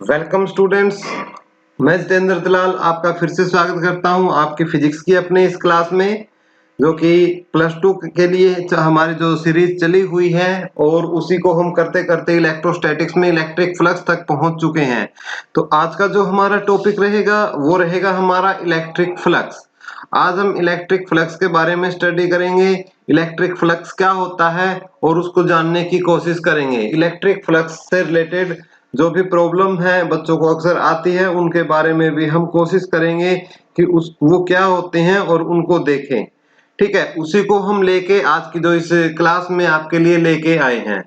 Welcome students. मैं जितेंद्र दलाल आपका फिर से स्वागत करता हूं आपकी फिजिक्स की अपने इस क्लास में, जो कि प्लस टू के लिए हमारी जो सीरीज चली हुई है और उसी को हम करते करते इलेक्ट्रोस्टैटिक्स में इलेक्ट्रिक फ्लक्स तक पहुंच चुके हैं। तो आज का जो हमारा टॉपिक रहेगा वो रहेगा हमारा इलेक्ट्रिक फ्लक्स। आज हम इलेक्ट्रिक फ्लक्स के बारे में स्टडी करेंगे। इलेक्ट्रिक फ्लक्स क्या होता है और उसको जानने की कोशिश करेंगे। इलेक्ट्रिक फ्लक्स से रिलेटेड जो भी प्रॉब्लम है बच्चों को अक्सर आती है उनके बारे में भी हम कोशिश करेंगे कि उस वो क्या होते हैं और उनको देखें। ठीक है, उसी को हम लेके आज की जो इस क्लास में आपके लिए लेके आए हैं।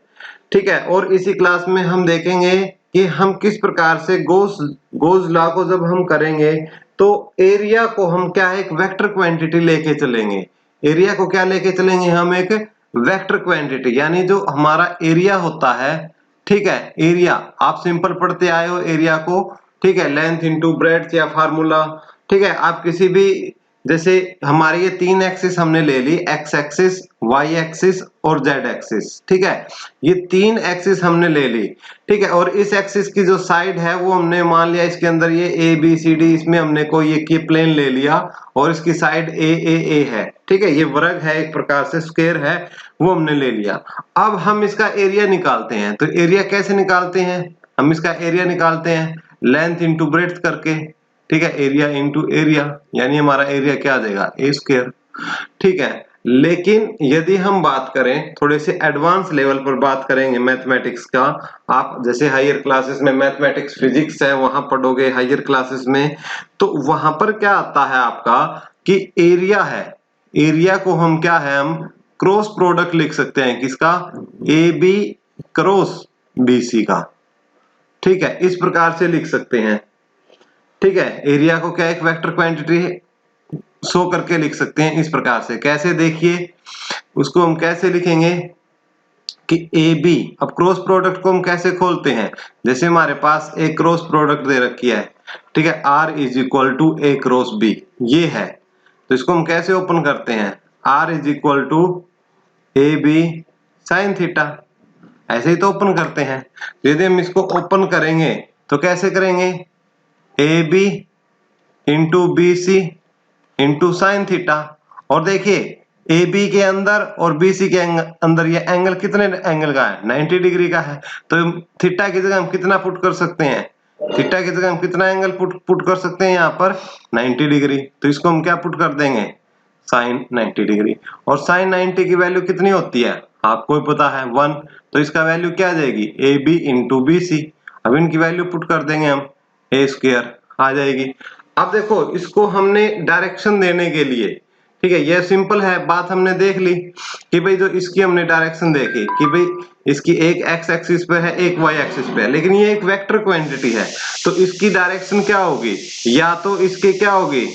ठीक है, और इसी क्लास में हम देखेंगे कि हम किस प्रकार से गोज लॉ को जब हम करेंगे तो एरिया को हम क्या है, एक वेक्टर क्वांटिटी लेके चलेंगे। एरिया को क्या लेके चलेंगे, हम एक वेक्टर क्वांटिटी, यानी जो हमारा एरिया होता है। ठीक है, एरिया आप सिंपल पढ़ते आए हो एरिया को। ठीक है, लेंथ इंटू ब्रेड्थ या फार्मूला। ठीक है, आप किसी भी, जैसे हमारे ये तीन एक्सिस हमने ले ली, एक्स एक्सिस, वाई एक्सिस और जेड एक्सिस। ठीक है, ये तीन एक्सिस हमने ले ली। ठीक है, और इस एक्सिस की जो साइड है वो हमने मान लिया इसके अंदर ये ए बी सी डी, इसमें हमने कोई एक ये प्लेन ले लिया और इसकी साइड ए है। ठीक है, ये वर्ग है, एक प्रकार से स्क्वायर है, वो हमने ले लिया। अब हम इसका एरिया निकालते हैं। तो एरिया कैसे निकालते हैं, हम इसका एरिया निकालते हैं लेंथ इंटू ब्रेड्थ करके। ठीक है, एरिया इंटू एरिया, यानी हमारा एरिया क्या आ जाएगा, ए स्क्वायर। ठीक है, लेकिन यदि हम बात करें थोड़े से एडवांस लेवल पर बात करेंगे मैथमेटिक्स का, आप जैसे हायर क्लासेस में मैथमेटिक्स फिजिक्स है वहां पढ़ोगे हायर क्लासेस में, तो वहां पर क्या आता है आपका कि एरिया है, एरिया को हम क्या है, हम क्रॉस प्रोडक्ट लिख सकते हैं किसका, A B cross B C का। ठीक है, इस प्रकार से लिख सकते हैं। ठीक है, एरिया को क्या एक वेक्टर क्वांटिटी शो करके लिख सकते हैं इस प्रकार से। कैसे, देखिए उसको हम कैसे लिखेंगे कि ए बी, अब क्रॉस प्रोडक्ट को हम कैसे खोलते हैं, जैसे हमारे पास एक क्रॉस प्रोडक्ट दे रखी है। ठीक है, R is equal to A cross B, ये है। तो इसको हम कैसे ओपन करते हैं, R is equal to A B sine theta, ऐसे ही तो ओपन करते हैं। यदि हम इसको ओपन करेंगे तो कैसे करेंगे, A B into B C into sine theta. और देखिए ए बी के अंदर और बी सी के अंदर ये एंगल कितने एंगल का है, 90 डिग्री का है। तो थीटा की जगह हम कितना पुट कर सकते हैं, थीटा की जगह हम कितना एंगल पुट कर सकते हैं यहाँ पर 90 डिग्री। तो इसको हम क्या पुट कर देंगे, साइन 90 डिग्री। और साइन 90 की वैल्यू कितनी होती है आपको पता है 1। तो इसका वैल्यू क्या आ जाएगी, A B into B C. अब इनकी वैल्यू पुट कर देंगे हम, ए स्क्वायर आ जाएगी। अब देखो इसको हमने डायरेक्शन देने के लिए, ठीक है, ये सिंपल है बात, हमने देख ली कि भाई जो इसकी हमने डायरेक्शन देखी कि भाई इसकी एक एक्स एक्सिस पे है एक वाई एक्सिस पे है, लेकिन ये एक वेक्टर क्वांटिटी है। तो इसकी डायरेक्शन क्या होगी, या तो इसके क्या होगी,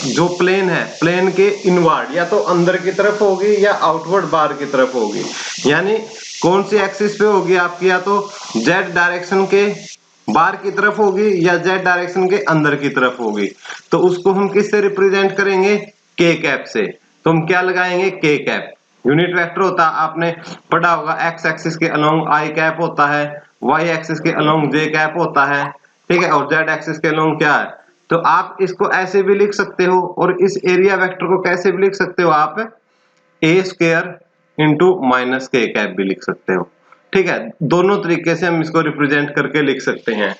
जो प्लेन है प्लेन के इनवर्ड, या तो अंदर की तरफ होगी या आउटवर्ड बार की तरफ होगी। यानी कौन सी एक्सिस पे होगी आपकी, या तो जेड डायरेक्शन के बाहर की तरफ होगी या जेड डायरेक्शन के अंदर की तरफ होगी। तो उसको हम किससे रिप्रेजेंट करेंगे, के कैप से। तो हम क्या लगाएंगे, के कैप। यूनिट वेक्टर होता है, आपने पढ़ा होगा, एक्स एक्सिस के अलोंग आई कैप होता है, वाई एक्सिस के अलोंग जे कैप होता है। ठीक है, और जेड एक्सिस के अलोंग क्या है। तो आप इसको ऐसे भी लिख सकते हो, और इस एरिया वेक्टर को कैसे भी लिख सकते हो आप, ए स्क्वायर इंटू माइनस के कैप भी लिख सकते हो। ठीक है, दोनों तरीके से हम इसको रिप्रेजेंट करके लिख सकते हैं।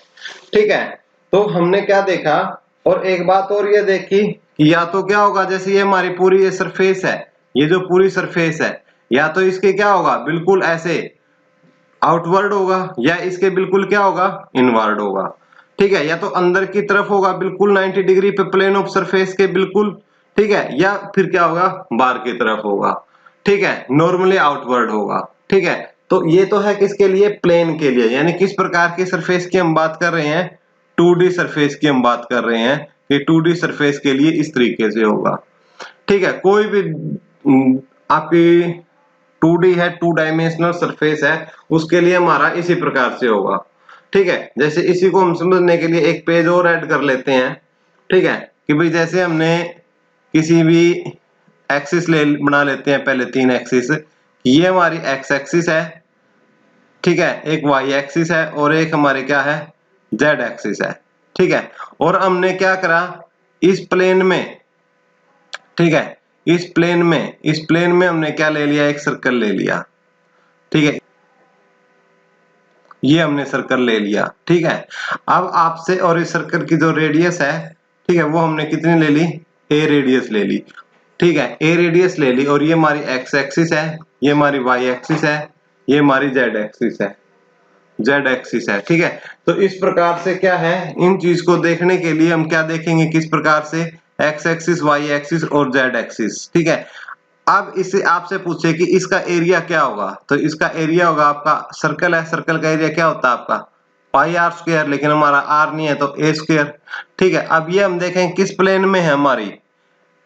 ठीक है, तो हमने क्या देखा, और एक बात और ये देखी कि या तो क्या होगा, जैसे ये हमारी पूरी ये सरफेस है, ये जो पूरी सरफेस है, या तो इसके क्या होगा, बिल्कुल ऐसे आउटवर्ड होगा, या इसके बिल्कुल क्या होगा, इनवर्ड होगा। ठीक है, या तो अंदर की तरफ होगा बिल्कुल 90 डिग्री पे प्लेन ऑफ सरफेस के बिल्कुल। ठीक है, या फिर क्या होगा, बाहर की तरफ होगा। ठीक है, नॉर्मली आउटवर्ड होगा। ठीक है, तो ये तो है किसके लिए, प्लेन के लिए, यानी किस प्रकार की सरफेस की हम बात कर रहे हैं, 2D सरफेस की हम बात कर रहे हैं कि 2D सरफेस के लिए इस तरीके से होगा। ठीक है, कोई भी आपकी 2D है, 2 डायमेंशनल सरफेस है, उसके लिए हमारा इसी प्रकार से होगा। ठीक है, जैसे इसी को हम समझने के लिए एक पेज और ऐड कर लेते हैं। ठीक है, कि भाई जैसे हमने किसी भी एक्सिस ले बना लेते हैं, पहले 3 एक्सिस, ये हमारी एक्स एक्सिस है। ठीक है, एक वाई एक्सिस है और एक हमारे क्या है, जेड एक्सिस है, ठीक है। और हमने क्या करा, इस प्लेन में, ठीक है, इस प्लेन में हमने क्या ले लिया, एक सर्कल ले लिया, ठीक है, ये हमने सर्कल ले लिया, ठीक है। अब आपसे, और इस सर्कल की जो रेडियस है, ठीक है, वो हमने कितनी ले ली, ए रेडियस ले ली, ठीक है, ए रेडियस ले ली। और ये हमारी एक्स एक्सिस है, ये हमारी वाई एक्सिस है, ये हमारी जेड एक्सिस है, जेड एक्सिस है, ठीक है। तो इस प्रकार से क्या है, इन चीज को देखने के लिए हम क्या देखेंगे, किस प्रकार से, एक्स एक्सिस, वाई एक्सिस और जेड एक्सिस, ठीक है। अब इसे आपसे पूछे कि इसका एरिया क्या होगा, तो इसका एरिया होगा, आपका सर्कल है, सर्कल का एरिया क्या होता है आपका, पाई आर स्क्वायर, लेकिन हमारा आर नहीं है तो ए स्क्वायर, ठीक है। अब ये हम देखें किस प्लेन में है, हमारी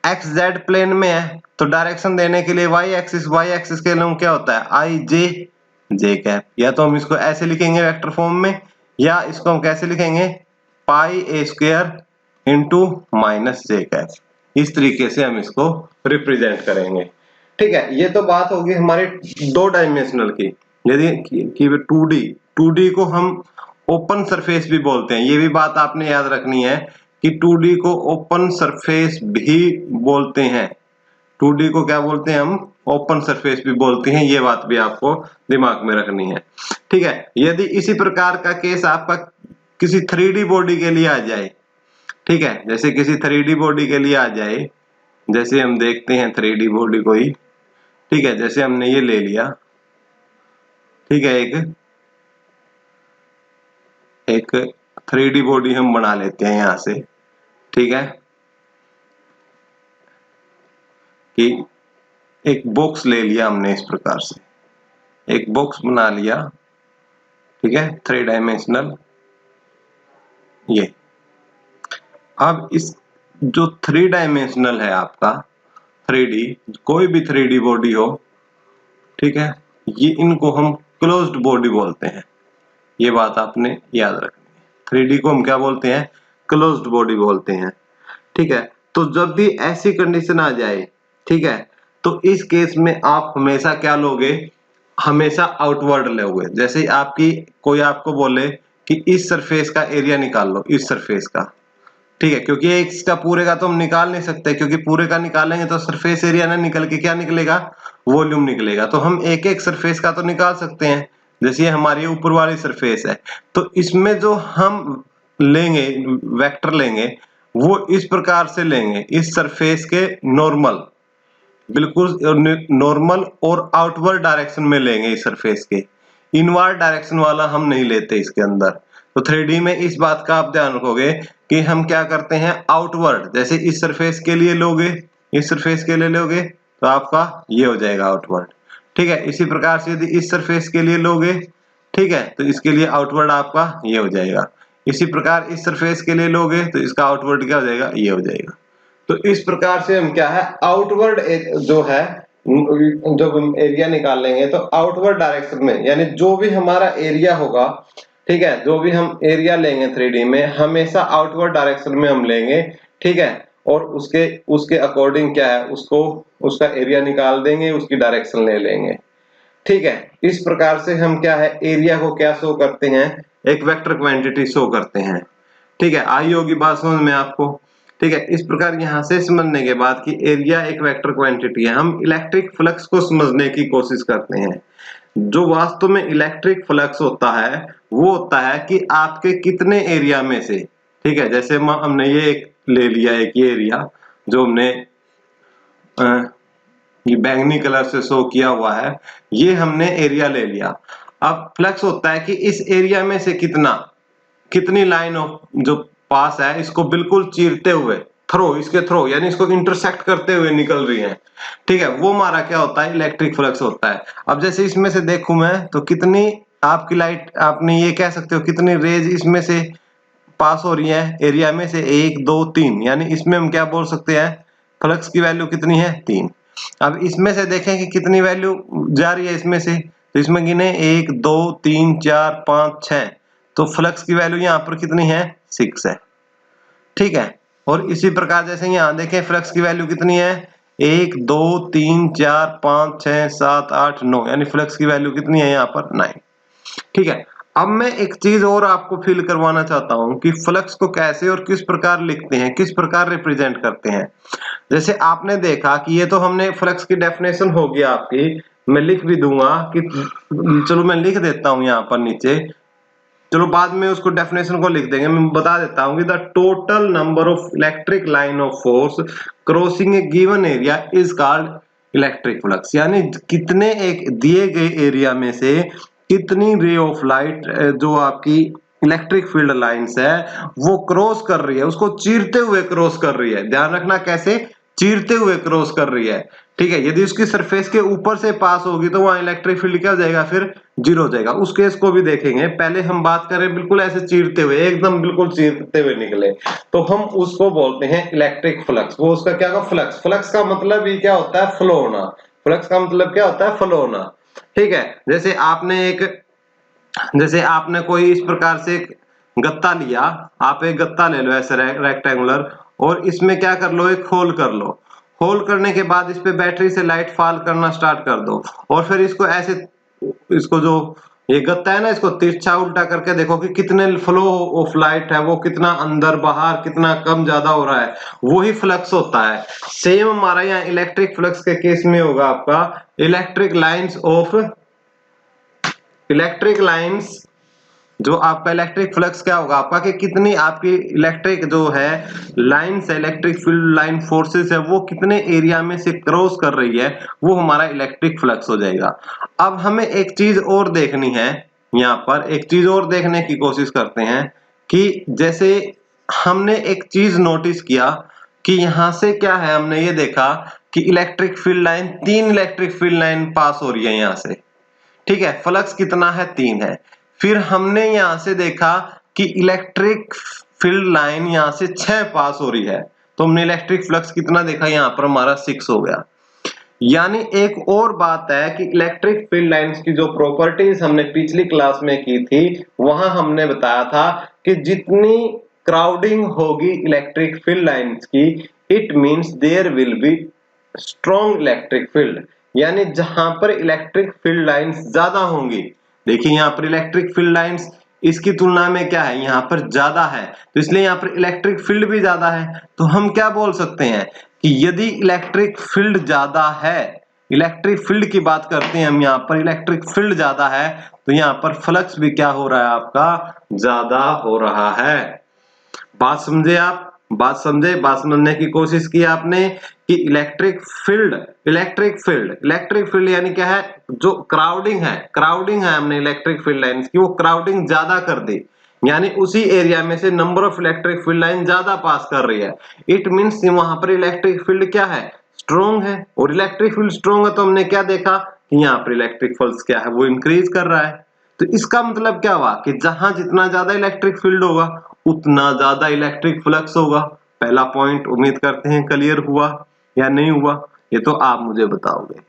एक्स जेड प्लेन में है, तो डायरेक्शन देने के लिए वाई एक्सिस के लिए क्या होता है, आई जे जे कैप, या तो हम इसको ऐसे लिखेंगे वेक्टर फॉर्म में, या इसको हम कैसे लिखेंगे, पाई ए स्क्वायर इंटू माइनस जे कैप, इस तरीके से हम इसको रिप्रेजेंट करेंगे, ठीक है। ये तो बात होगी हमारे 2 डायमेंशनल की। यदि कि 2D को हम ओपन सरफेस भी बोलते हैं, ये भी बात आपने याद रखनी है कि 2D को ओपन सरफेस भी बोलते हैं, 2D को क्या बोलते हैं हम, ओपन सरफेस भी बोलते हैं, ये बात भी आपको दिमाग में रखनी है, ठीक है। यदि इसी प्रकार का केस आपका किसी 3D बॉडी के लिए आ जाए, ठीक है, जैसे किसी 3D बॉडी के लिए आ जाए, जैसे हम देखते हैं 3D बॉडी को ही, ठीक है, जैसे हमने ये ले लिया, ठीक है, एक 3D बॉडी हम बना लेते हैं यहां से, ठीक है, कि एक बॉक्स ले लिया हमने, इस प्रकार से एक बॉक्स बना लिया, ठीक है, 3 डायमेंशनल ये। अब इस जो 3 डायमेंशनल है आपका 3D, कोई भी 3D बॉडी हो, ठीक है, ये इनको हम क्लोज्ड बॉडी बोलते हैं, ये बात आपने याद रखनी है। 3D को हम क्या बोलते हैं, क्लोज्ड बॉडी बोलते हैं, ठीक है। तो जब भी ऐसी कंडीशन आ जाए, ठीक है, तो इस केस में आप हमेशा क्या लोगे, हमेशा आउटवर्ड लोगे। जैसे आपकी कोई आपको बोले कि इस सरफेस का एरिया निकाल लो, इस सरफेस का, ठीक है, क्योंकि इसका पूरे का तो हम निकाल नहीं सकते, क्योंकि पूरे का निकालेंगे तो सरफेस एरिया ना निकल के क्या निकलेगा, वॉल्यूम निकलेगा। तो हम एक एक सरफेस का तो निकाल सकते हैं, जैसे ये हमारी ऊपर वाली सरफेस है, तो इसमें जो हम लेंगे वेक्टर लेंगे, वो इस प्रकार से लेंगे, इस सरफेस के नॉर्मल, बिल्कुल नॉर्मल और आउटवर्ड डायरेक्शन में लेंगे इस सरफेस के, इनवर्ड डायरेक्शन वाला हम नहीं लेते इसके अंदर। तो 3D में इस बात का आप ध्यान रखोगे कि हम क्या करते हैं, आउटवर्ड, जैसे इस सरफेस के लिए लोगे, इस सरफेस के लिए लोगे तो आपका ये हो जाएगा आउटवर्ड, ठीक है। इसी प्रकार से यदि इस सरफेस के लिए लोगे, ठीक है, तो इसके लिए आउटवर्ड आपका ये हो जाएगा। इसी प्रकार इस सरफेस के लिए लोगे तो इसका आउटवर्ड क्या हो जाएगा, ये हो जाएगा। तो इस प्रकार से हम क्या है, आउटवर्ड जो है, जब हम एरिया निकालेंगे तो आउटवर्ड डायरेक्शन में, यानी जो भी हमारा एरिया होगा, ठीक है, जो भी हम एरिया लेंगे 3D में, हमेशा आउटवर्ड डायरेक्शन में हम लेंगे, ठीक है। और उसके उसके अकॉर्डिंग क्या है, उसको उसका एरिया निकाल देंगे, उसकी डायरेक्शन ले लेंगे, ठीक है। इस प्रकार से हम क्या है, एरिया को क्या शो करते हैं, एक वेक्टर क्वांटिटी शो करते हैं, ठीक है। आई होगी बात समझ में आपको, ठीक है। इस प्रकार यहां से समझने के बाद कि एरिया एक वेक्टर क्वांटिटी है, हम इलेक्ट्रिक फ्लक्स को समझने की कोशिश करते हैं। जो वास्तव में इलेक्ट्रिक फ्लक्स होता है, वो होता है कि आपके कितने एरिया में से, ठीक है, जैसे हमने ये एक ले लिया, एक ये एरिया जो हमने ये बैंगनी कलर से शो किया हुआ है, ये हमने एरिया ले लिया। अब फ्लक्स होता है कि इस एरिया में से कितनी लाइन ऑफ जो पास है, इसको बिल्कुल चीरते हुए, इसके थ्रो यानी इसको इंटरसेक्ट करते हुए निकल रही है, ठीक है, वो हमारा क्या होता है, इलेक्ट्रिक फ्लक्स होता है। अब जैसे इसमें से देखूं मैं, तो कितनी आपकी लाइट, आपने ये कह सकते हो कितनी रेज इसमें से पास हो रही है एरिया में से, 1 2 3, यानी इसमें हम क्या बोल सकते हैं, फ्लक्स की वैल्यू कितनी है, 3। अब इसमें से देखें कि कितनी वैल्यू जा रही है इसमें से, तो इसमें गिने 1 2 3 4 5 6, तो फ्लक्स की वैल्यू यहाँ पर कितनी है, 6 है, ठीक है। और इसी प्रकार जैसे यहाँ देखें फ्लक्स की वैल्यू कितनी है, 1 2 3 4 5 6 7 8 9, यानी फ्लक्स की वैल्यू कितनी है यहाँ पर, 9, ठीक है। अब मैं एक चीज और आपको फील करवाना चाहता हूं कि फ्लक्स को कैसे और किस प्रकार लिखते हैं, किस प्रकार रिप्रेजेंट करते हैं। जैसे आपने देखा कि ये तो हमने फ्लक्स की डेफिनेशन हो गया आपकी, मैं लिख भी दूंगा कि चलो मैं लिख देता हूं यहाँ पर नीचे, चलो बाद में उसको डेफिनेशन को लिख देंगे। मैं बता देता हूं कि the total number of electric line of force crossing A given area is called electric flux. यानी कितने एक दिए गए एरिया में से कितनी रे ऑफ लाइट जो आपकी इलेक्ट्रिक फील्ड लाइंस है वो क्रॉस कर रही है, उसको चीरते हुए क्रॉस कर रही है। ध्यान रखना कैसे, चीरते हुए क्रॉस कर रही है। ठीक है, यदि उसकी सरफेस के ऊपर से पास होगी तो वहां इलेक्ट्रिक फील्ड क्या हो जाएगा, फिर जीरो हो जाएगा। उस केस को भी देखेंगे। पहले हम बात करें बिल्कुल ऐसे चीरते हुए, एकदम बिल्कुल चीरते हुए निकले, तो हम उसको बोलते हैं इलेक्ट्रिक फ्लक्स। वो उसका क्या होगा, फ्लक्स। फ्लक्स का मतलब ही क्या होता है, फ्लो होना। फ्लक्स का मतलब क्या होता है, फ्लो होना। ठीक है, जैसे आपने कोई इस प्रकार से एक गत्ता लिया, आप एक गत्ता ले लो ऐसे रेक्टेंगुलर, और इसमें क्या कर लो, एक होल कर लो। होल करने के बाद इस पे बैटरी से लाइट फॉल करना स्टार्ट कर दो, और फिर इसको ऐसे, इसको जो ये गत्ता है ना, इसको तिरछा उल्टा करके देखो कि कितने फ्लो ऑफ लाइट है, वो कितना अंदर बाहर, कितना कम ज्यादा हो रहा है, वही फ्लक्स होता है। सेम हमारा यहाँ इलेक्ट्रिक फ्लक्स के केस में होगा आपका इलेक्ट्रिक लाइंस जो आपका इलेक्ट्रिक फ्लक्स क्या होगा आपका, कि कितनी आपकी इलेक्ट्रिक जो है लाइंस है, इलेक्ट्रिक फील्ड लाइन फोर्सेस है, वो कितने एरिया में से क्रॉस कर रही है, वो हमारा इलेक्ट्रिक फ्लक्स हो जाएगा। अब हमें एक चीज और देखनी है, यहाँ पर एक चीज और देखने की कोशिश करते हैं कि जैसे हमने एक चीज नोटिस किया कि यहां से क्या है, हमने ये देखा कि electric field line, 3 electric field line pass हो रही है यहां से। ठीक है, फ्लक्स कितना है, 3 है। फिर हमने यहां से देखा कि इलेक्ट्रिक फील्ड लाइन यहां से 6 पास हो रही है, तो हमने इलेक्ट्रिक फ्लक्स कितना देखा, यहां पर हमारा 6 हो गया। यानी एक और बात है कि इलेक्ट्रिक फील्ड लाइंस की जो प्रॉपर्टीज हमने पिछली क्लास में की थी, वहां हमने बताया था कि जितनी क्राउडिंग होगी इलेक्ट्रिक फील्ड लाइंस की, it means there will be strong electric field. यानी जहां पर इलेक्ट्रिक फील्ड लाइंस ज्यादा होंगी, देखिए यहाँ पर इलेक्ट्रिक फील्ड लाइंस इसकी तुलना में क्या है, यहाँ पर ज्यादा है, तो इसलिए यहाँ पर इलेक्ट्रिक फील्ड भी ज्यादा है। तो हम क्या बोल सकते हैं कि यदि इलेक्ट्रिक फील्ड ज्यादा है, इलेक्ट्रिक फील्ड की बात करते हैं हम, यहाँ पर इलेक्ट्रिक फील्ड ज्यादा है, तो यहाँ पर फ्लक्स भी क्या हो रहा है आपका, ज्यादा हो रहा है। बात समझे आप, बात समझे, बात समझने की कोशिश की आपने कि इलेक्ट्रिक फील्ड यानी क्या है, जो क्राउडिंग है हमने इलेक्ट्रिक फील्ड लाइंस की, वो क्राउडिंग ज्यादा कर दी, यानी उसी एरिया में से number of electric field line ज्यादा पास कर रही है। इट मींस वहां पर इलेक्ट्रिक फील्ड क्या है, स्ट्रॉन्ग है। और इलेक्ट्रिक फील्ड स्ट्रॉन्ग है तो हमने क्या देखा कि यहाँ पर इलेक्ट्रिक फ्लक्स क्या है, वो इंक्रीज कर रहा है। तो इसका मतलब क्या हुआ कि जहां जितना ज्यादा इलेक्ट्रिक फील्ड होगा उतना ज्यादा इलेक्ट्रिक फ्लक्स होगा। पहला पॉइंट उम्मीद करते हैं क्लियर हुआ या नहीं हुआ, ये तो आप मुझे बताओगे।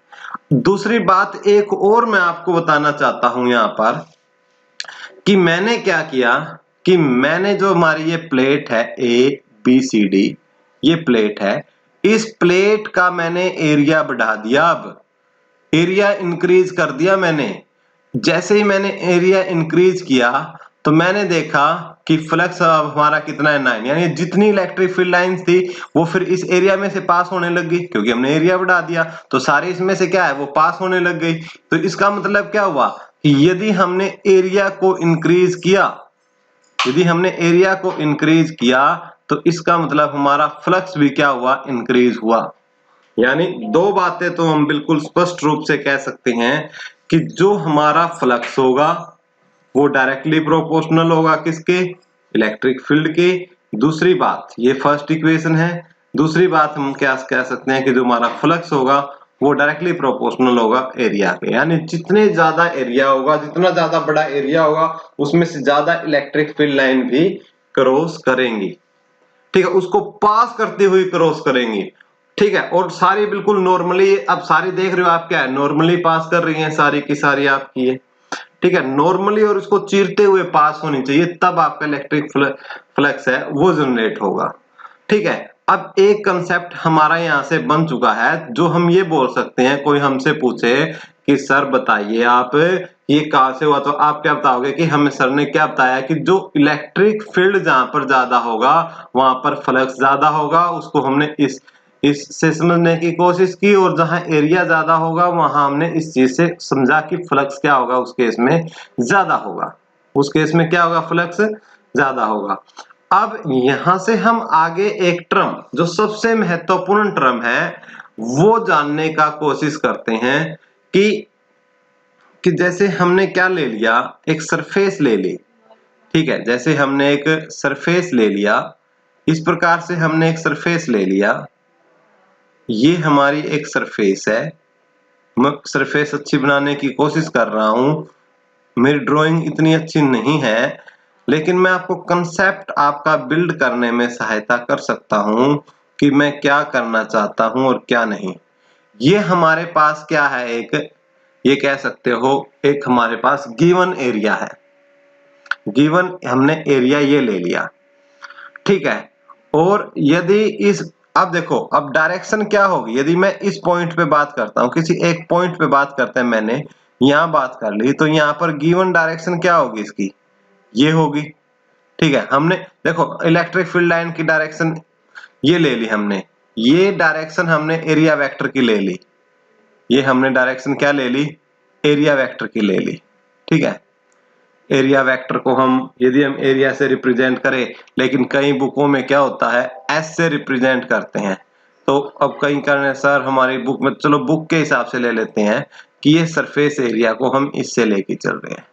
दूसरी बात एक और मैं आपको बताना चाहता हूं यहाँ पर, कि मैंने क्या किया कि मैंने जो हमारी ये प्लेट है ABCD, ये प्लेट है, इस प्लेट का मैंने एरिया बढ़ा दिया। अब एरिया इंक्रीज कर दिया मैंने। जैसे ही मैंने एरिया इंक्रीज किया तो मैंने देखा कि फ्लक्स अब हमारा कितना है, 9। यानी जितनी इलेक्ट्रिक फील्ड लाइंस थी वो फिर इस एरिया में से पास होने लग गई, क्योंकि हमने एरिया बढ़ा दिया तो सारी इसमें से क्या है, वो पास होने लग गई। तो इसका मतलब क्या हुआ कि यदि हमने एरिया को इंक्रीज किया, तो इसका मतलब हमारा फ्लक्स भी क्या हुआ, इंक्रीज हुआ। यानी दो बातें तो हम बिल्कुल स्पष्ट रूप से कह सकते हैं कि जो हमारा फ्लक्स होगा वो डायरेक्टली प्रोपोर्शनल होगा किसके, इलेक्ट्रिक फील्ड के। दूसरी बात, ये फर्स्ट इक्वेशन है। दूसरी बात हम क्या कह सकते हैं कि जो हमारा फ्लक्स होगा वो डायरेक्टली प्रोपोर्शनल होगा एरिया के। यानी जितने ज्यादा एरिया होगा, जितना ज्यादा बड़ा एरिया होगा, उसमें से ज्यादा इलेक्ट्रिक फील्ड लाइन भी क्रॉस करेंगी। ठीक है, उसको पास करते हुए क्रॉस करेंगी। ठीक है, और सारी बिल्कुल नॉर्मली, अब सारी देख रहे हो आप क्या है, नॉर्मली पास कर रही हैं, सारी की सारी आपकी है। ठीक है, नॉर्मली, और इसको चीरते हुए पास होनी चाहिए, तब आपका इलेक्ट्रिक फ्लक्स है वो जनरेट होगा। ठीक है, अब एक कंसेप्ट हमारा यहां से बन चुका है, जो हम ये बोल सकते हैं, कोई हमसे पूछे कि सर बताइए आप ये कहां से हुआ, तो आप क्या बताओगे कि हमें सर ने क्या बताया कि जो इलेक्ट्रिक फील्ड जहां पर ज्यादा होगा वहां पर फ्लक्स ज्यादा होगा, उसको हमने इससे समझने की कोशिश की, और जहां एरिया ज्यादा होगा वहां हमने इस चीज से समझा कि फ्लक्स क्या होगा, उस केस में ज्यादा होगा, उस केस में क्या होगा, फ्लक्स ज्यादा होगा। अब यहां से हम आगे एक टर्म जो सबसे महत्वपूर्ण टर्म है वो जानने का कोशिश करते हैं कि जैसे हमने क्या ले लिया, एक सरफेस ले ली, ठीक है, जैसे हमने एक सरफेस ले लिया, इस प्रकार से हमने एक सरफेस ले लिया, ये हमारी एक सरफेस है, मैं सरफेस अच्छी बनाने की कोशिश कर रहा हूं, मेरी ड्राइंग इतनी अच्छी नहीं है, लेकिन मैं आपको कंसेप्ट आपका बिल्ड करने में सहायता कर सकता हूं कि मैं क्या करना चाहता हूं और क्या नहीं। ये हमारे पास क्या है, एक ये कह सकते हो एक हमारे पास गिवन एरिया है, गिवन हमने एरिया ये ले लिया, ठीक है। और यदि इस अब देखो, अब डायरेक्शन क्या होगी, यदि मैं इस पॉइंट पे बात करता हूं, किसी एक पॉइंट पे बात करते हैं, मैंने यहां बात कर ली, तो यहां पर गिवन डायरेक्शन क्या होगी, इसकी ये होगी, ठीक है। हमने देखो इलेक्ट्रिक फील्ड लाइन की डायरेक्शन ये ले ली हमने, ये डायरेक्शन हमने एरिया वेक्टर की ले ली, ये हमने डायरेक्शन क्या ले ली, एरिया वेक्टर की ले ली, ठीक है। एरिया वेक्टर को हम यदि हम एरिया से रिप्रेजेंट करें, लेकिन कई बुकों में क्या होता है एस से रिप्रेजेंट करते हैं, तो अब कहीं करने सर हमारी बुक में, चलो बुक के हिसाब से ले लेते हैं कि ये सरफेस एरिया को हम इससे लेके चल रहे हैं,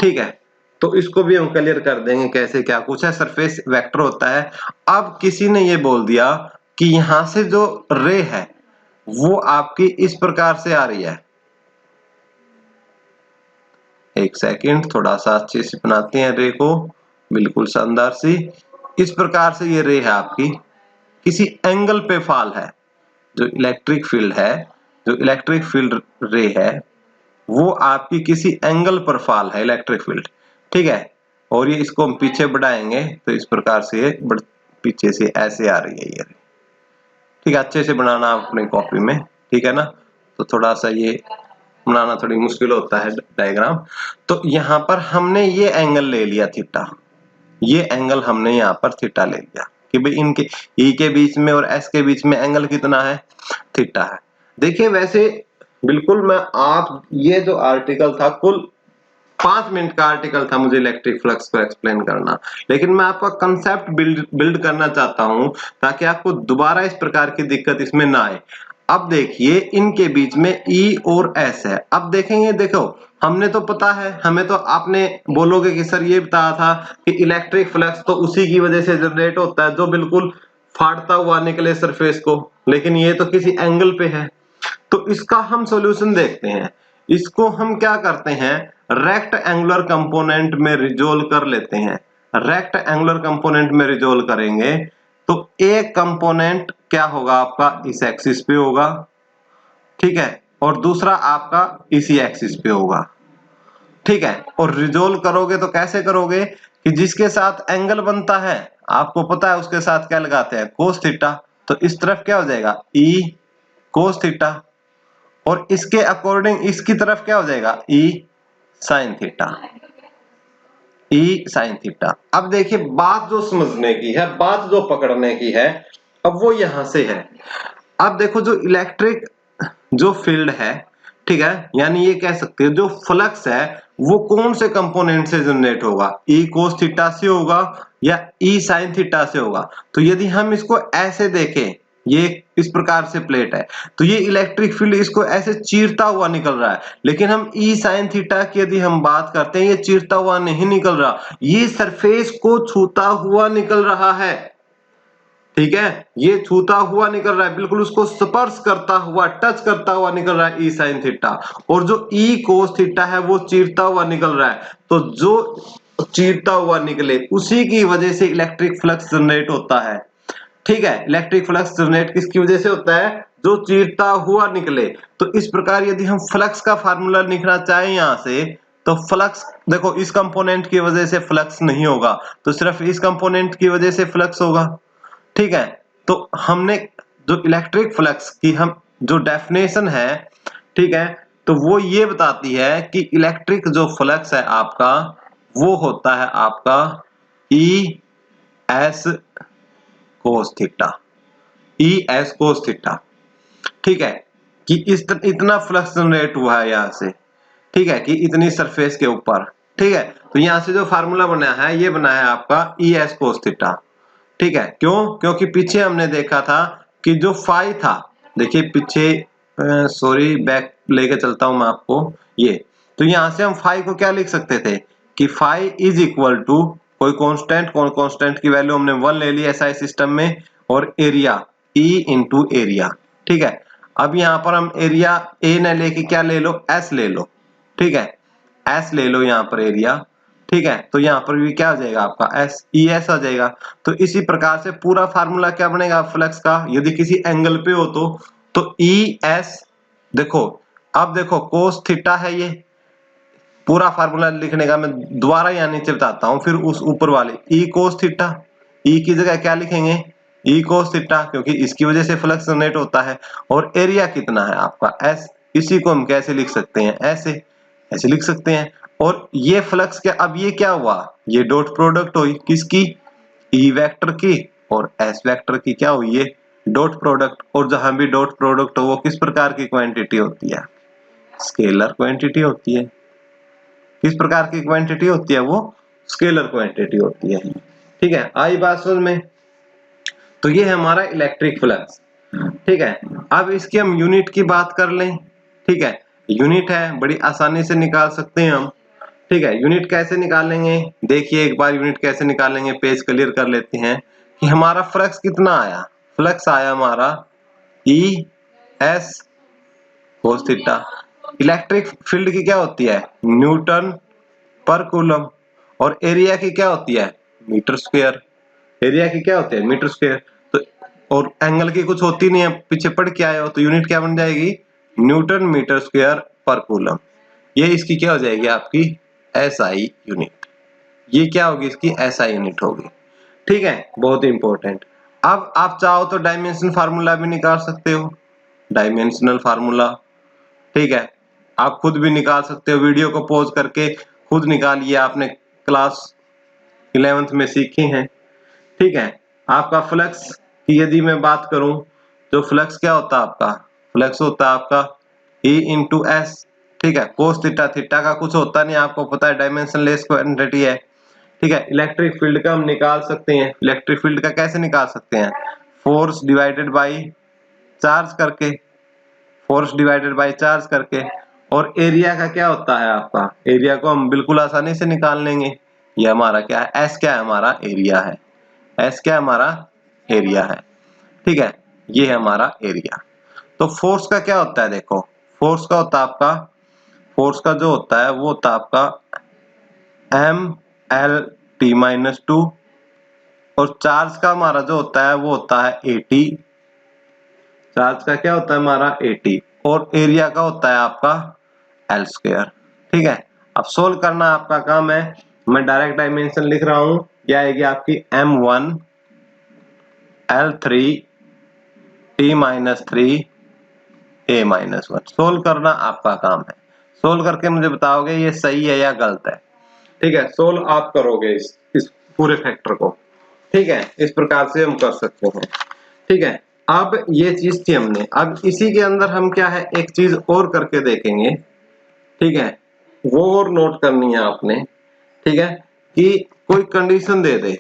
ठीक है। तो इसको भी हम क्लियर कर देंगे कैसे क्या कुछ है, सरफेस वेक्टर होता है। अब किसी ने ये बोल दिया कि यहां से जो रे है वो आपकी इस प्रकार से आ रही है, एक सेकंड थोड़ा सा अच्छे से बनाते हैं रे को, बिल्कुल शानदार सी, इस प्रकार से ये रे है आपकी, किसी एंगल पे फॉल है, जो इलेक्ट्रिक फील्ड है, जो इलेक्ट्रिक फील्ड रे है वो आपकी किसी एंगल पर फॉल है इलेक्ट्रिक फील्ड, ठीक है। और ये इसको हम पीछे बढ़ाएंगे तो इस प्रकार से ये पीछे से ऐसे आ रही है ये, ठीक है। अच्छे से बनाना अपनी कॉपी में, ठीक है ना, तो थोड़ा सा ये बनाना थोड़ी मुश्किल होता है डायग्राम। तो यहाँ पर हमने ये एंगल ले लिया थीटा, ये एंगल हमने यहाँ पर थीटा ले लिया कि भाई इनके ई के बीच में और एस के बीच में एंगल कितना है, थीटा है। देखिए वैसे बिल्कुल मैं आप ये जो आर्टिकल था कुल 5 मिनट का आर्टिकल था मुझे इलेक्ट्रिक फ्लक्स को एक्सप्लेन करना, लेकिन मैं आपका कंसेप्ट बिल्ड करना चाहता हूं ताकि आपको दोबारा इस प्रकार की दिक्कत इसमें ना आए। अब देखिए इनके बीच में E और S है, अब देखेंगे, देखो हमने तो पता है, हमें तो आपने बोलोगे कि सर ये बताया था कि इलेक्ट्रिक फ्लक्स तो उसी की वजह से जनरेट होता है जो बिल्कुल फाड़ता हुआ निकले सरफेस को, लेकिन ये तो किसी एंगल पे है। तो इसका हम सॉल्यूशन देखते हैं, इसको हम क्या करते हैं, रेक्ट एंगुलर कंपोनेंट में रिजोल्व कर लेते हैं। रेक्ट एंगुलर कंपोनेंट में रिजोल्व करेंगे तो एक कंपोनेंट क्या होगा आपका इस एक्सिस पे होगा, ठीक है, और दूसरा आपका इसी एक्सिस पे होगा, ठीक है। और रिजोल्व करोगे तो कैसे करोगे कि जिसके साथ एंगल बनता है आपको पता है उसके साथ क्या लगाते हैं, कोस थीटा, तो इस तरफ क्या हो जाएगा ई कोस थीटा, और इसके अकॉर्डिंग इसकी तरफ क्या हो जाएगा ई साइन थीटा, ई साइन थीटा। अब देखिए बात जो समझने की है, बात जो पकड़ने की है, अब वो यहां से है। अब देखो जो इलेक्ट्रिक जो फील्ड है, ठीक है, यानी ये कह सकते हो जो फ्लक्स है वो कौन से कंपोनेंट से जनरेट होगा, ई कोस थीटा से होगा या ई साइन थीटा से होगा। तो यदि हम इसको ऐसे देखें, ये इस प्रकार से प्लेट है, तो ये इलेक्ट्रिक फील्ड इसको ऐसे चीरता हुआ निकल रहा है, लेकिन हम ई साइन थीटा की यदि हम बात करते हैं, ये चीरता हुआ नहीं निकल रहा, ये सरफेस को छूता हुआ निकल रहा है, ठीक है, ये छूता हुआ निकल रहा है, बिल्कुल उसको स्पर्श करता हुआ, टच करता हुआ निकल रहा है ई साइन थीटा, और जो ई कोस थीटा है वो चीरता हुआ निकल रहा है। तो जो चीरता हुआ निकले उसी की वजह से इलेक्ट्रिक फ्लक्स जनरेट होता है, ठीक है। इलेक्ट्रिक फ्लक्स जनरेट किसकी वजह से होता है, जो चीरता हुआ निकले। तो इस प्रकार यदि हम फ्लक्स का फार्मूला लिखना चाहें यहां से, तो फ्लक्स देखो इस कंपोनेंट की वजह से फ्लक्स नहीं होगा, तो सिर्फ इस कंपोनेंट की वजह से फ्लक्स होगा, ठीक है। तो हमने जो इलेक्ट्रिक फ्लक्स की हम जो डेफिनेशन है, ठीक है, तो वो ये बताती है कि इलेक्ट्रिक जो फ्लक्स है आपका वो होता है आपका E S cos theta, E S cos theta. ठीक है, कि इतना फ्लक्स जनरेट हुआ है यहाँ से, ठीक है, कि इतनी सरफेस के ऊपर। ठीक है, तो यहाँ से जो फार्मूला बना है ये बना है आपका ई एस कोस थीटा। ठीक है, क्यों? क्योंकि पीछे हमने देखा था कि जो फाई था, देखिए पीछे, सॉरी बैक लेके चलता हूं मैं आपको, ये तो यहां से हम फाई को क्या लिख सकते थे कि फाई इज इक्वल टू कोई कांस्टेंट की वैल्यू हमने 1 ले ली एसआई सिस्टम में, और एरिया ई इंटू एरिया। ठीक है, अब यहां पर हम एरिया ए न लेके क्या ले लो, एस ले लो। ठीक है, एस ले लो यहाँ पर एरिया। ठीक है, तो यहाँ पर भी क्या हो जाएगा आपका एस, ई एस आ जाएगा। तो इसी प्रकार से पूरा फार्मूला क्या बनेगा फ्लक्स का, यदि किसी एंगल पे हो तो ई एस, देखो अब देखो कोस थीटा है, ये पूरा फार्मूला लिखने का मैं दोबारा यहाँ नीचे बताता हूँ, फिर उस ऊपर वाले ई कोस थीटा, ई की जगह क्या लिखेंगे, ई कोस थीटा, क्योंकि इसकी वजह से फ्लक्स जनरेट होता है। और एरिया कितना है आपका एस, इसी को हम कैसे लिख सकते हैं, ऐसे ऐसे लिख सकते हैं। और ये फ्लक्स क्या, अब ये क्या हुआ, ये डॉट प्रोडक्ट हुई किसकी, ई वेक्टर की और एस वेक्टर की, क्या हुई ये डॉट प्रोडक्ट। और जहां भी डॉट प्रोडक्ट हो वो किस प्रकार की क्वांटिटी होती है, स्केलर क्वांटिटी होती है। किस प्रकार की क्वांटिटी होती है, वो स्केलर क्वांटिटी होती है। ठीक है, आई बात समझ में। तो ये है हमारा इलेक्ट्रिक फ्लक्स। ठीक है, अब इसकी हम यूनिट की बात कर लें। ठीक है, यूनिट है, बड़ी आसानी से निकाल सकते हैं हम। ठीक है, यूनिट कैसे निकालेंगे, देखिए एक बार यूनिट कैसे निकालेंगे, पेज क्लियर कर लेते हैं कि हमारा फ्लक्स कितना आया, फ्लक्स आया हमारा E S cos theta. Electric field की क्या होती है, न्यूटन पर कूलम। और एरिया की क्या होती है, मीटर स्क्वायर। एरिया की क्या होती है, मीटर स्क्वायर। तो और एंगल की कुछ होती नहीं है, पीछे पढ़ के आए हो, तो यूनिट क्या बन जाएगी, न्यूटन मीटर स्क्वायर पर कूलम। ये इसकी क्या हो जाएगी आपकी एसआई यूनिट। ये क्या होगी, इसकी एसआई यूनिट होगी। ठीक है, बहुत इंपॉर्टेंट। अब आप चाहो तो डायमेंशन फार्मूला भी निकाल सकते हो, डायमेंशनल फार्मूला। ठीक है, आप खुद भी निकाल सकते हो, वीडियो को पॉज करके खुद निकालिए, आपने क्लास 11th में सीखे हैं। ठीक है, आपका फ्लक्स की यदि मैं बात करूं तो फ्लक्स क्या होता है आपका, फ्लक्स होता है आपका E इंटू एस। ठीक है, कोस थीटा, थीटा का कुछ होता नहीं, आपको पता है डायमेंशनलेस क्वांटिटी है। ठीक है, इलेक्ट्रिक फील्ड का हम निकाल सकते हैं। इलेक्ट्रिक फील्ड का कैसे निकाल सकते हैं, फोर्स डिवाइडेड बाई चार्ज करके, फोर्स डिवाइडेड बाई चार्ज करके। और एरिया का क्या होता है आपका, एरिया को हम बिल्कुल आसानी से निकाल लेंगे। ये हमारा क्या है, एस क्या है हमारा एरिया है, एस क्या हमारा एरिया है। ठीक है, ये है हमारा एरिया। तो फोर्स का क्या होता है, देखो फोर्स का होता है आपका, फोर्स का जो होता है वो होता है आपका एम एल टी माइनस 2। और चार्ज का हमारा जो होता है वो होता है एटी, चार्ज का क्या होता है हमारा एटी। और एरिया का होता है आपका एल स्क्वायर। ठीक है, अब सोल्व करना आपका काम है। मैं डायरेक्ट डायमेंशन लिख रहा हूं, क्या आएगी आपकी M1 L3 T minus 3 A minus 1। Solve करना आपका काम है, सोल्व करके मुझे बताओगे ये सही है या गलत है। ठीक है, सोल्व आप करोगे इस पूरे फैक्टर को। ठीक है, इस प्रकार से हम कर सकते हैं। ठीक है, अब ये चीज थी हमने, अब इसी के अंदर हम क्या है एक चीज और करके देखेंगे। ठीक है, वो और नोट करनी है आपने। ठीक है, कि कोई कंडीशन दे दे,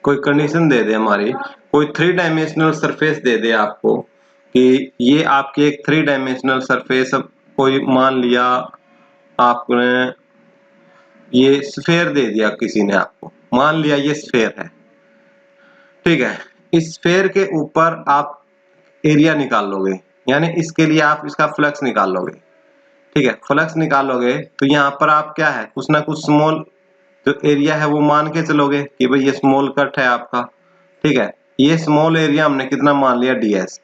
कोई कंडीशन दे दे हमारी, कोई 3 डायमेंशनल सरफेस दे दे आपको कि ये आपकी एक 3 डायमेंशनल सरफेस, कोई मान लिया आपने ये स्फेयर दे दिया, किसी ने आपको मान लिया ये स्फेयर है। ठीक है, इस स्फेयर के ऊपर आप एरिया निकाल लोगे, यानी इसके लिए आप इसका फ्लक्स निकाल लोगे। ठीक है, फ्लक्स निकालोगे तो यहाँ पर आप क्या है कुछ ना कुछ स्मॉल जो एरिया है वो मान के चलोगे कि भाई ये स्मॉल कट है आपका। ठीक है, ये स्मॉल एरिया हमने कितना मान लिया ds।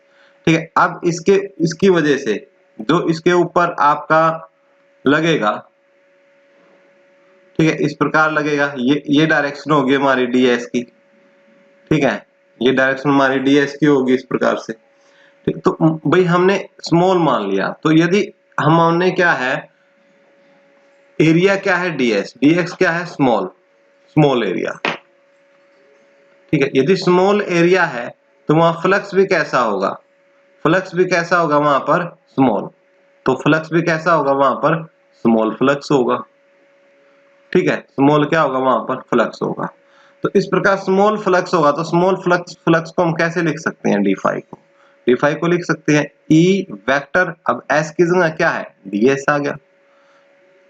ठीक है, अब इसकी वजह से जो इसके ऊपर आपका लगेगा, ठीक है, इस प्रकार लगेगा, ये डायरेक्शन होगी हमारी ds की। ठीक है, ये डायरेक्शन हमारी ds की होगी इस प्रकार से। ठीक, तो भाई हमने स्मॉल मान लिया, तो यदि हमने क्या है, एरिया क्या है ds, dx क्या है स्मॉल एरिया। ठीक है, यदि स्मॉल एरिया है तो वहां फ्लक्स भी कैसा होगा, फ्लक्स भी कैसा होगा वहां पर स्मॉल, तो फ्लक्स भी कैसा होगा वहां पर स्मॉल फ्लक्स होगा। ठीक है, स्मॉल क्या होगा वहां पर फ्लक्स होगा। तो इस प्रकार स्मॉल फ्लक्स होगा तो स्मॉल फ्लक्स को हम कैसे लिख सकते हैं, d5 को, d5 को लिख सकते हैं E वेक्टर, अब s की जगह क्या है ds आ गया।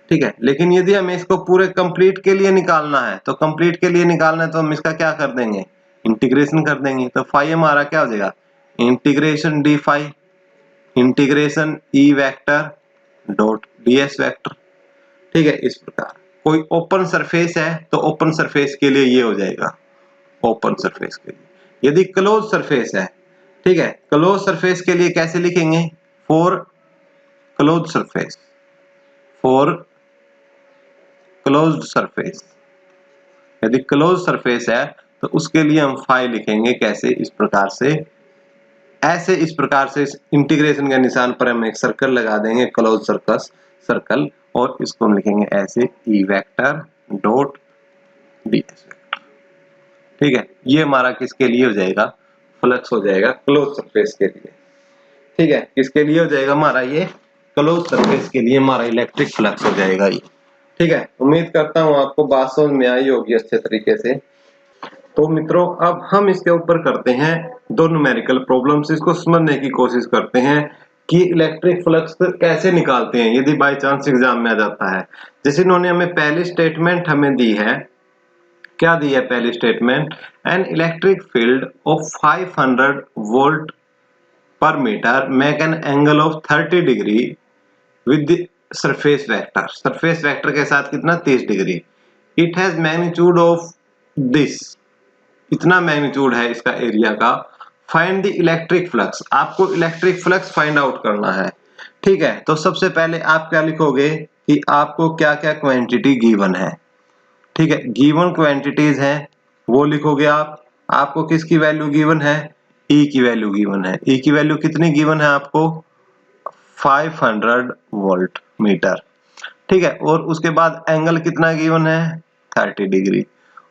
ठीक है, लेकिन यदि हमें इसको पूरे कंप्लीट के लिए निकालना है तो कंप्लीट के लिए निकालना है तो हम इसका क्या कर देंगे, इंटीग्रेशन कर देंगे। तो फाई हमारा क्या हो जाएगा, integration d5 integration E vector dot ds vector. ठीक है, इस प्रकार कोई ओपन सरफेस है तो ओपन सरफेस के लिए ये हो जाएगा ओपन सरफेस के लिए। यदि क्लोज सरफेस है, ठीक है, क्लोज सरफेस के लिए कैसे लिखेंगे, for close surface, for closed surface. यदि क्लोज सरफेस है तो उसके लिए हम फाई लिखेंगे कैसे, इस प्रकार से, ऐसे इस प्रकार से इस इंटीग्रेशन के निशान पर हम एक सर्कल लगा देंगे, क्लोज सर्कल, और इसको हम लिखेंगे ऐसे ई वेक्टर डॉट ds। ठीक है, ये हमारा किसके लिए हो जाएगा, फ्लक्स हो जाएगा क्लोज सरफेस के लिए। ठीक है, किसके लिए हो जाएगा हमारा ये, क्लोज सरफेस के लिए हमारा इलेक्ट्रिक फ्लक्स हो जाएगा ये। ठीक है, उम्मीद करता हूँ आपको बात समझ में आई होगी अच्छे तरीके से। तो मित्रों अब हम इसके ऊपर करते हैं दो न्यूमेरिकल प्रॉब्लम्स, इसको समझने की कोशिश करते हैं कि इलेक्ट्रिक फ्लक्स कैसे निकालते हैं यदि बाय चांस एग्जाम में आ जाता है। जैसे इन्होंने हमें पहली स्टेटमेंट हमें दी है, क्या दी है पहली statement, an electric field of 500 volt per meter make an angle of 30 degree with surface vector, surface vector के साथ कितना 30 degree. It has magnitude of this, इतना मैग्नीट्यूड है इसका एरिया का। फाइंड द इलेक्ट्रिक फ्लक्स, आपको इलेक्ट्रिक फ्लक्स फाइंड आउट करना है। ठीक है, तो सबसे पहले आप क्या लिखोगे कि आपको क्या क्या क्वांटिटी गिवन है। ठीक है, गिवन क्वांटिटीज है वो लिखोगे आप। आपको किसकी वैल्यू गिवन है, ई की वैल्यू गिवन है। ई की वैल्यू कितनी गिवन है आपको, 500 वोल्ट मीटर। ठीक है, और उसके बाद एंगल कितना गिवन है 30 डिग्री,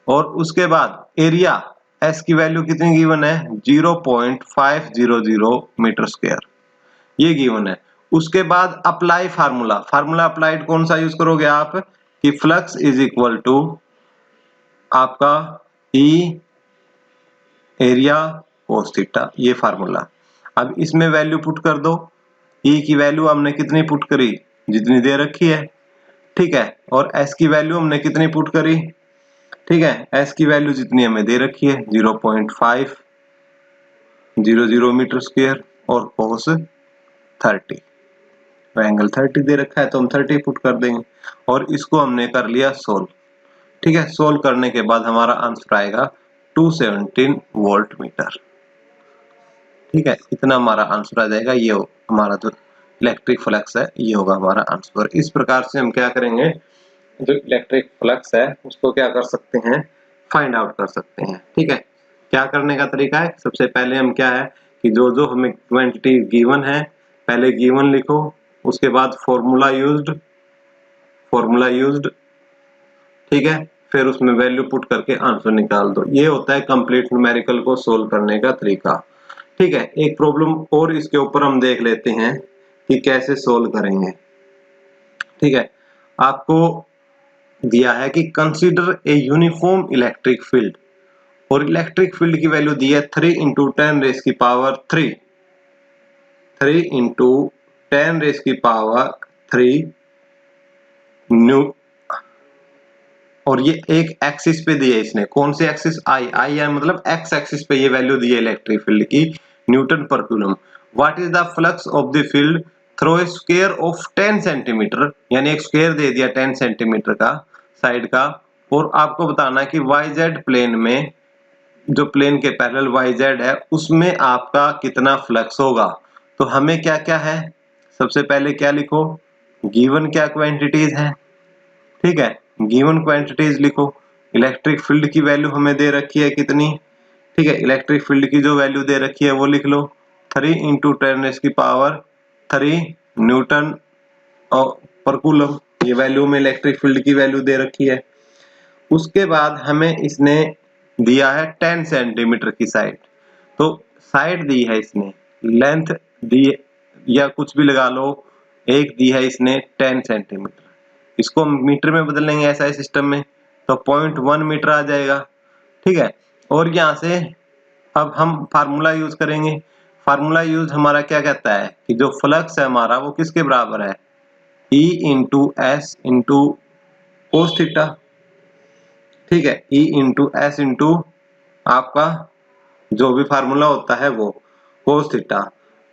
और उसके बाद एरिया एस की वैल्यू कितनी गिवन है 0.500 मीटर स्क्वायर, ये गिवन है। उसके बाद अप्लाई फार्मूला, फार्मूला अप्लाइड कौन सा यूज करोगे आप कि फ्लक्स इज इक्वल टू आपका ई एरिया कोस थीटा, ये फार्मूला। अब इसमें वैल्यू पुट कर दो, ई की वैल्यू हमने कितनी पुट करी जितनी दे रखी है। ठीक है, और एस की वैल्यू हमने कितनी पुट करी, ठीक है, एस की वैल्यू जितनी हमें दे रखी है 0.500 मीटर स्क्वायर, और कोस 30, एंगल 30 दे रखा है तो हम 30 पुट कर देंगे, और इसको हमने कर लिया सोल्व। ठीक है, सोल्व करने के बाद हमारा आंसर आएगा 217 वोल्ट मीटर। ठीक है, इतना हमारा आंसर आ जाएगा, ये हमारा जो इलेक्ट्रिक फ्लक्स है ये होगा हमारा आंसर। इस प्रकार से हम क्या करेंगे, जो इलेक्ट्रिक फ्लक्स है उसको क्या कर सकते हैं, फाइंड आउट कर सकते हैं। ठीक है, क्या करने का तरीका है, सबसे पहले हम क्या है कि जो जो हमें क्वांटिटी गिवन है पहले गिवन लिखो, उसके बाद फॉर्मूला यूज्ड, ठीक है, फिर उसमें वैल्यू पुट करके आंसर निकाल दो। ये होता है कंप्लीट न्यूमेरिकल को सोल्व करने का तरीका। ठीक है, एक प्रॉब्लम और इसके ऊपर हम देख लेते हैं कि कैसे सोल्व करेंगे। ठीक है, आपको दिया है कि consider a uniform electric field, और इलेक्ट्रिक फील्ड की वैल्यू दी है 3 इंटू 10 रेस की पावर 3 न्यू, और ये एक एक्सिस पे दी है इसने, कौन सी एक्सिस, आई है मतलब एक्स एक्सिस पे ये वैल्यू दी है इलेक्ट्रिक फील्ड की न्यूटन पर coulomb. What is the flux of the field through a square of 10 centimetre, यानी एक स्क्वायर दे दिया 10 सेंटीमीटर का साइड का, और आपको बताना है कि YZ प्लेन में, जो प्लेन के पैरेलल YZ है उसमें आपका कितना फ्लक्स होगा। तो हमें क्या क्या है, सबसे पहले क्या लिखो, गिवन क्या क्वांटिटीज है। ठीक है, गिवन क्वांटिटीज लिखो, इलेक्ट्रिक फील्ड की वैल्यू हमें दे रखी है कितनी, ठीक है, इलेक्ट्रिक फील्ड की जो वैल्यू दे रखी है वो लिख लो 3 इंटू 10 रेज़ की पावर 3 न्यूटन पर कूलम, ये वैल्यू में इलेक्ट्रिक फील्ड की वैल्यू दे रखी है। उसके बाद हमें इसने दिया है 10 सेंटीमीटर की साइड, तो साइड दी है इसने, लेंथ दी या कुछ भी लगा लो, एक दी है इसने 10 सेंटीमीटर। इसको मीटर में बदल लेंगे ऐसा सिस्टम में, तो 0.1 मीटर आ जाएगा। ठीक है, और यहाँ से अब हम फार्मूला यूज करेंगे। फार्मूला यूज हमारा क्या कहता है कि जो फ्लक्स है हमारा वो किसके बराबर है, E into S into cos theta. ठीक है, E इंटू एस इंटू आपका जो भी फार्मूला होता है वो कोस थीटा।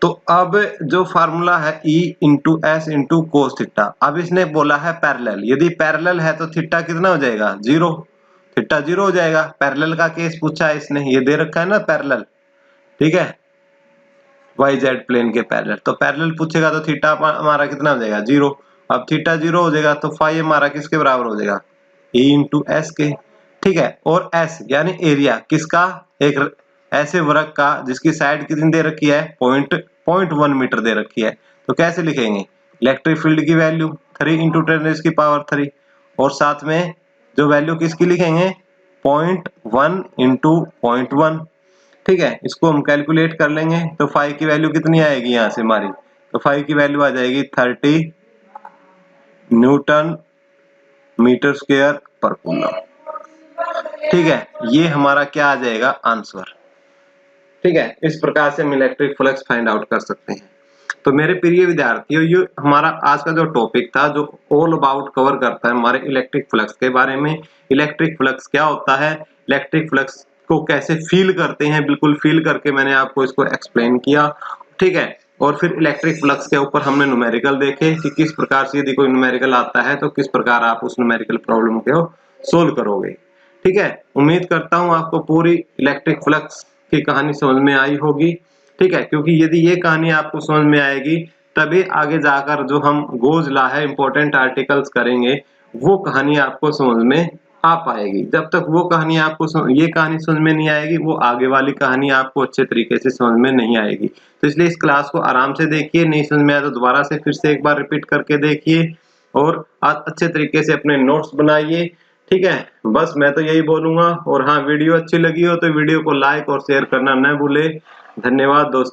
तो अब जो फार्मूला है E into S into cos theta, अब इसने बोला है पैरेलल, यदि पैरेलल है तो थीटा कितना हो जाएगा, 0, थीटा 0 हो जाएगा। पैरेलल का केस पूछा है इसने, ये दे रखा है ना पैरेलल, ठीक है, वाई जेड प्लेन के पैरेलल, तो पैरेलल पूछेगा तो थीटा हमारा कितना हो जाएगा, 0। अब थीटा 0 हो जाएगा तो फाई हमारा किसके बराबर हो जाएगा, E इंटू एस के। ठीक है, और एस यानी एरिया किसका, एक ऐसे वृत्त का जिसकी साइड कितनी दे रखी है, 0.1 मीटर दे रखी है। तो कैसे लिखेंगे, इलेक्ट्रिक फील्ड की वैल्यू 3 इंटू 10 की पावर 3, और साथ में जो वैल्यू किसकी लिखेंगे, 0.1 इंटू 0.1। ठीक है, इसको हम कैलकुलेट कर लेंगे तो फाई की वैल्यू कितनी आएगी यहाँ से हमारी, तो फाई की वैल्यू आ जाएगी 30 न्यूटन मीटर स्क्वायर पर कूलम। ठीक है, ये हमारा क्या आ जाएगा, आंसर। ठीक है, इस प्रकार से हम इलेक्ट्रिक फ्लक्स फाइंड आउट कर सकते हैं। तो मेरे प्रिय विद्यार्थियों, ये हमारा आज का जो टॉपिक था, जो ऑल अबाउट कवर करता है हमारे इलेक्ट्रिक फ्लक्स के बारे में। इलेक्ट्रिक फ्लक्स क्या होता है, इलेक्ट्रिक फ्लक्स को कैसे फील करते हैं, बिल्कुल फील करके मैंने आपको इसको एक्सप्लेन किया। ठीक है, और फिर इलेक्ट्रिक फ्लक्स के ऊपर हमने न्यूमेरिकल देखे कि किस प्रकार से यदि कोई न्यूमेरिकल आता है तो किस प्रकार आप उस न्यूमेरिकल प्रॉब्लम को सोल्व करोगे। ठीक है, उम्मीद करता हूं आपको पूरी इलेक्ट्रिक फ्लक्स की कहानी समझ में आई होगी। ठीक है, क्योंकि यदि ये कहानी आपको समझ में आएगी तभी आगे जाकर जो हम गोज लॉ है इंपॉर्टेंट आर्टिकल्स करेंगे, वो कहानी आपको समझ में आ पाएगी। जब तक वो कहानी आपको ये कहानी समझ में नहीं आएगी, वो आगे वाली कहानी आपको अच्छे तरीके से समझ में नहीं आएगी। तो इसलिए इस क्लास को आराम से देखिए, नहीं समझ में आया तो दोबारा से फिर से एक बार रिपीट करके देखिए और अच्छे तरीके से अपने नोट्स बनाइए। ठीक है, बस मैं तो यही बोलूंगा। और हाँ, वीडियो अच्छी लगी हो तो वीडियो को लाइक और शेयर करना न भूले। धन्यवाद दोस्तों।